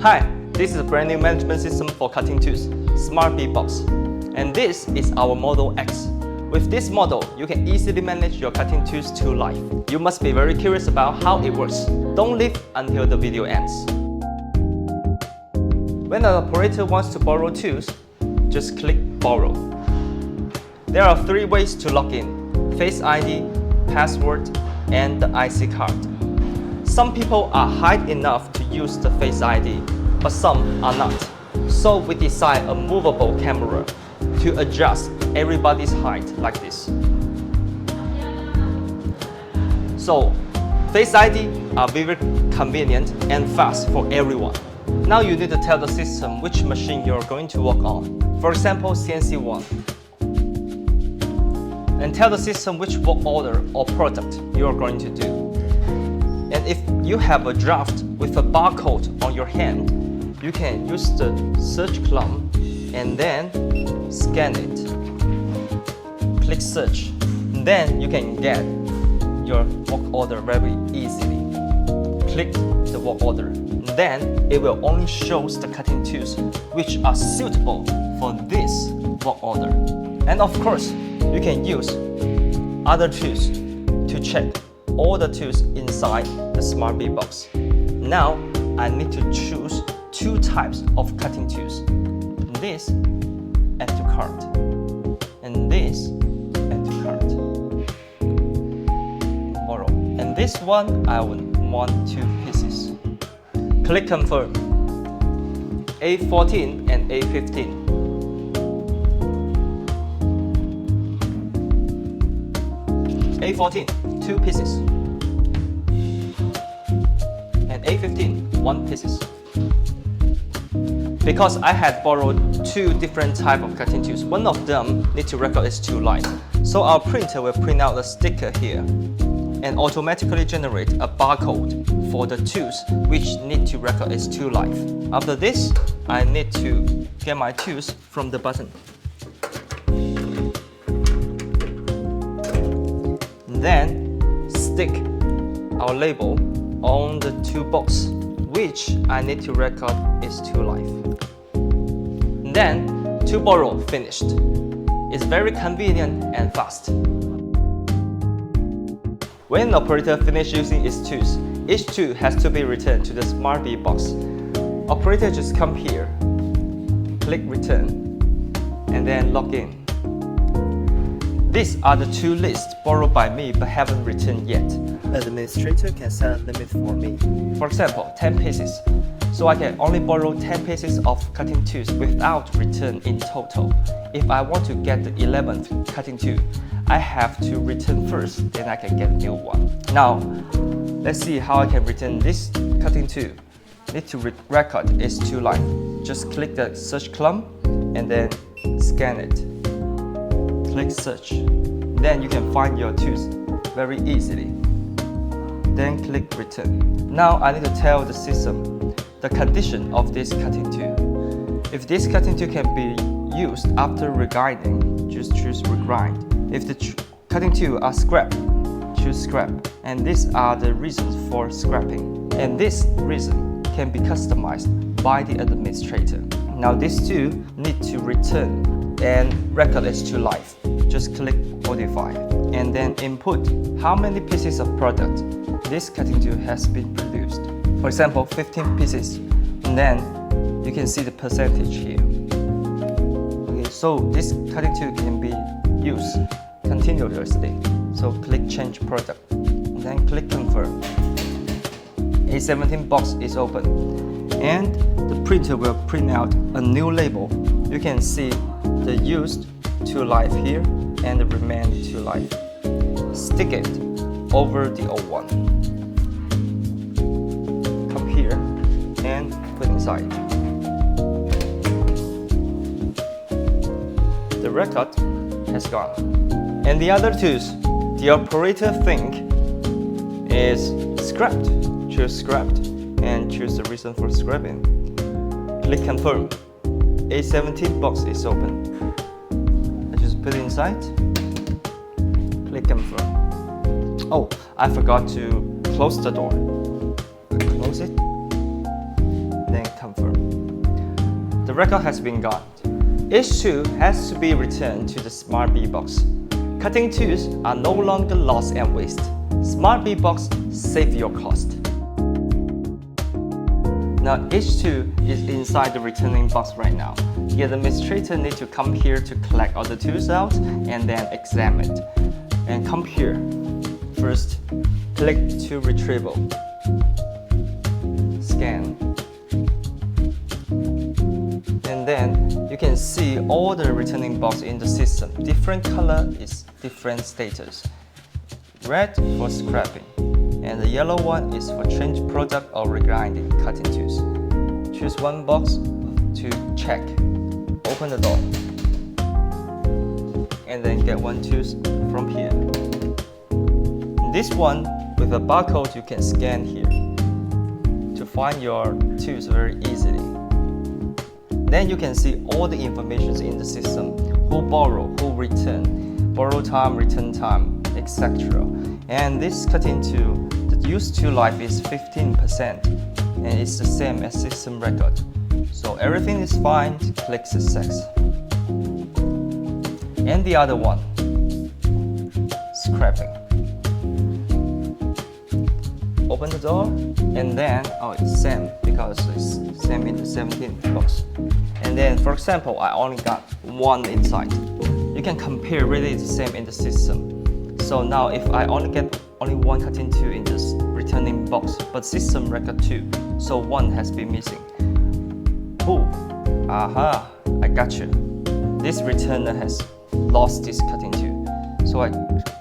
Hi, this is a brand new management system for cutting tools, SmartBeeBox. And this is our Model X. With this model, you can easily manage your cutting tools to life. You must be very curious about how it works. Don't leave until the video ends. When an operator wants to borrow tools, just click Borrow. There are 3 ways to log in: Face ID, password, and the IC card. Some people are high enough to use the Face ID, but some are not. So we design a movable camera to adjust everybody's height like this. So Face ID are very convenient and fast for everyone. Now you need to tell the system which machine you're going to work on. For example, CNC1. And tell the system which work order or product you are going to do. And if you have a draft with a barcode on your hand, you can use the search column and then scan it. Click search. And then you can get your work order very easily. Click the work order. And then it will only show the cutting tools which are suitable for this work order. And of course, you can use other tools to check all the tools inside the SmartBeeBox. Now I need to choose 2 types of cutting tools. This, add to cart, and this, add to cart. Borrow. And this one, I would want 2 pieces. Click confirm. A14 and A15. A14, 2 pieces. And A15, 1 pieces. Because I had borrowed 2 different types of cutting tools, one of them need to record is too light. So our printer will print out a sticker here and automatically generate a barcode for the tools which need to record is too light. After this, I need to get my tools from the button. Then stick our label on the toolbox, which I need to record is too light. Then to borrow finished. It's very convenient and fast. When an operator finishes using its tools, each tool has to be returned to the SmartBeeBox. Operator just come here, click return, and then log in. These are the 2 lists borrowed by me but haven't returned yet. Administrator can set a limit for me. For example, 10 pieces. So I can only borrow 10 pieces of cutting tools without return in total. If I want to get the 11th cutting tool, I have to return first, then I can get a new one. Now, let's see how I can return this cutting tool. Need to record is too light. Just click the search column and then scan it. Click search. Then you can find your tools very easily. Then click return. Now I need to tell the system the condition of this cutting tool. If this cutting tool can be used after regrinding, just choose regrind. If the cutting tool are scrapped, choose scrap. And these are the reasons for scrapping. And this reason can be customized by the administrator. Now this tool need to return and record is to life. Just click modify and then input how many pieces of product this cutting tool has been produced. For example, 15 pieces, and then you can see the percentage here. Okay, so this cutting tool can be used continuously. So click change product, and then click confirm. A17 box is open, and the printer will print out a new label. You can see the used to life here and the remain to life. Stick it over the old one. Come here and put inside. The record has gone. And the other tools, the operator think is scrapped. Choose scrapped and choose the reason for scrapping. Click confirm. A17 box is open. I just put it inside. Click confirm. Oh, I forgot to close the door. Close it. then confirm. The record has been got. Each tool has to be returned to the SmartBeeBox. Cutting tools are no longer lost and waste. SmartBeeBox save your cost. Now each tool is inside the returning box right now. The administrator needs to come here to collect all the tools out and then examine it. And come here. First, click to retrieval. Scan. And then you can see all the returning box in the system. Different color is different status. Red for scrapping, and the yellow one is for change product or regrinding cutting tools. Choose one box to check. Open the door, and then get one tool from here. This one with a barcode you can scan here to find your tools very easily. Then you can see all the information in the system: who borrow, who return, borrow time, return time, etc. And this cutting tool, the used to life is 15%, and it's the same as system record. So everything is fine. Click success. And the other one, scrapping. Open the door, and then it's same because it's same in the 17th box. And then, for example, I only got one inside. You can compare really it's the same in the system. So now if I only get one cutting tool in this returning box, but system record 2, so one has been missing. Oh, aha, I got you. This returner has lost this cutting tool. So I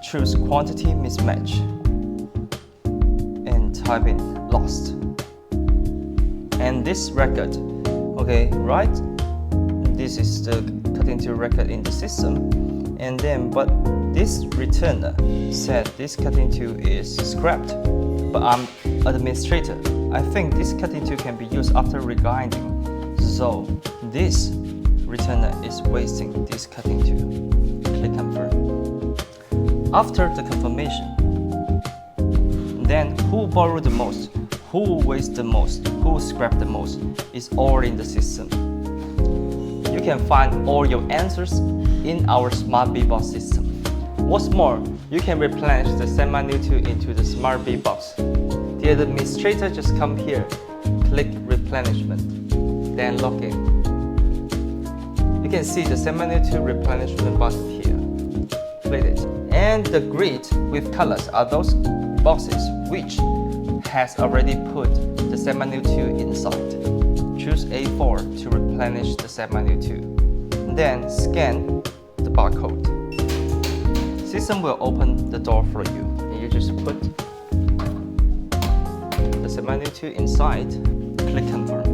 choose quantity mismatch and type in lost. And this record, okay, right? This is the cutting tool record in the system. And then, but this returner said this cutting tool is scrapped. But I'm administrator. I think this cutting tool can be used after regrinding. So this returner is wasting this cutting tool. Click confirm. After the confirmation, then who borrowed the most, who wasted the most, who scrapped the most is all in the system. You can find all your answers in our SmartBeeBox system. What's more, you can replenish the semi-new tool into the SmartBeeBox. The administrator just come here, click replenishment, then log in. You can see the semi-new tool replenishment button here. Click it. And the grid with colors are those boxes which has already put the semi-new tool inside. Choose A4 to replenish the semi-new tool. Then scan the barcode. System will open the door for you, and you just put the semi-new tool inside. Click confirm.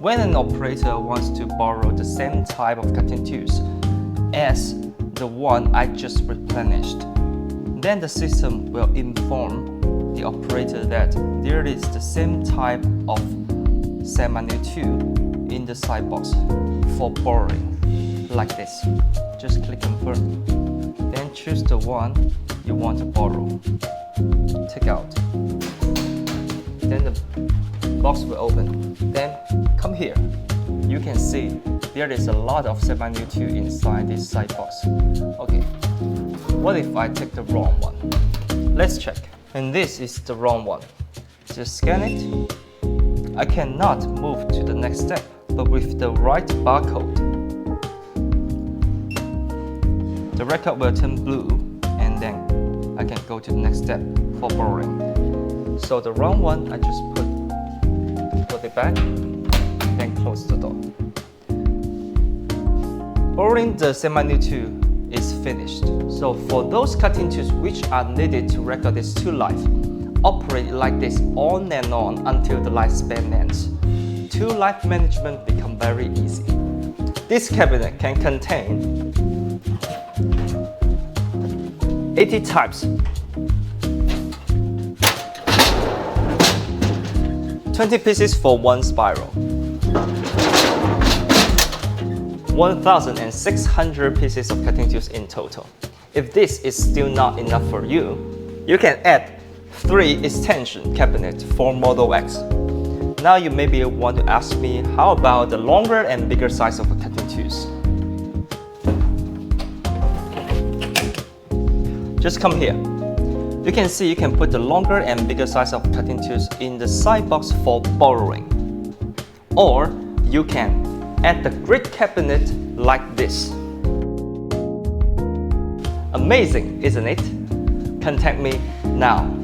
When an operator wants to borrow the same type of cutting tools as the one I just replenished, then the system will inform the operator that there is the same type of semi-new tool in the side box for borrowing, like this. Just click confirm. Then choose the one you want to borrow. Take out. Then the box will open. Then come here. You can see there is a lot of semi-new tool inside this side box. Okay, what if I take the wrong one? Let's check. And this is the wrong one. Just scan it. I cannot move to the next step, but with the right barcode, the record will turn blue, and then I can go to the next step for borrowing. So the wrong one, I just put it back, then close the door. Borrowing the semi-new tool is finished. So for those cutting tools which are needed to record this tool life, operate like this on and on until the lifespan ends. Tool life management becomes very easy. This cabinet can contain 80 types, 20 pieces for one spiral, 1,600 pieces of cutting tools in total. If this is still not enough for you, you can add 3 extension cabinets for Model X. Now you maybe want to ask me, how about the longer and bigger size of cutting tools? Just come here. You can see you can put the longer and bigger size of cutting tools in the side box for borrowing. Or you can add the grid cabinet like this. Amazing, isn't it? Contact me now.